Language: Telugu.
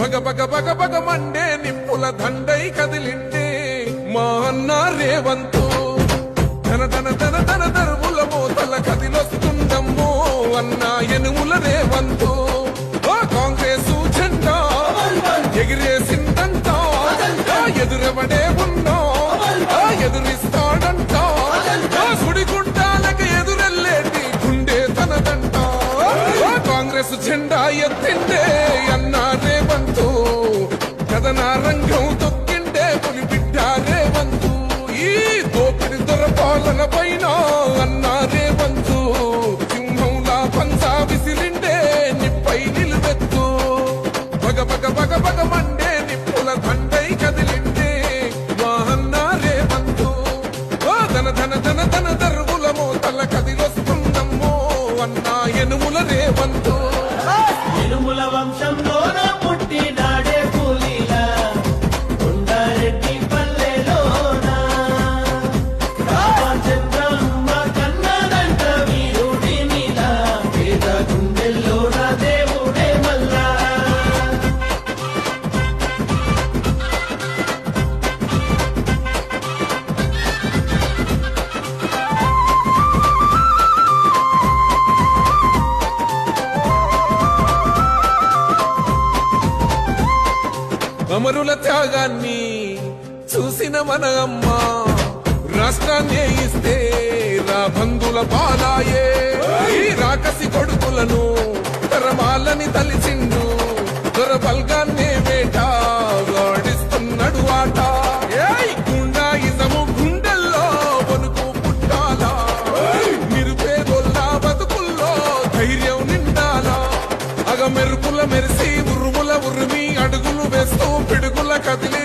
బగ బగ బగ బగ మండే నిప్పుల దండై కదిలిండే మా అన్న రేవంతు ధన ధన ధన ధన దరువుల మోతల కదిలొస్తుందమ్మో అన్న ఎనుముల రేవంతు కాంగ్రెసు జెండా ఎగిరేసిందంట ఎదురెవడే ఉన్నా ఎదురిస్తాడంట సుడిగుండాలకు ఎదురెల్లేటి గుండె తనదంట కాంగ్రెస్ జెండా ఎత్తిండే అన్న రేవంతు కథన రంగం తొక్కిండే పులిబిడ్డ రేవంతు ఈ దోపిడి దొరపాలన పైన అన్న రేవంతు సింహంలా పంచా విసిరిండే నిప్పై నిలువెత్తు బగ బగ బగ బగ మండే నిప్పుల దండై కదిలిండే మా అన్న రేవంతు ధన ధన ధన ధన దరువుల మోతల కదిలొస్తుందమ్మో అన్న ఎనుముల రేవంతు ఎనుముల వంశంలోన పుట్టినాడే కూలీలా కొండారెడ్డి పల్లెలోన రామచంద్రమ్మ కన్నదంట వీరుడి మీద పేద గుండెల్లోన దేవుడే మల్లా అమరుల త్యాగాన్ని చూసిన మన అమ్మ రాష్ట్రాన్ని ఇస్తే రా బంధుల పాలాయే ఈ రాకసి కొడుకులను తరమాలని తలిచిండు దొరబల్గాన్నే వేట వాడిస్తున్నాడు ఆట గుండాయిజము గుండెల్లో వణుకు పుట్టాలా నిరుపేదోళ్ళ బతుకుల్లో ధైర్యం నిండాలా అగ మెరుపుల మెరిసి ఉరుముల ఉరిమి అడుగులు వేస్తూ పిడుగుల కదిలే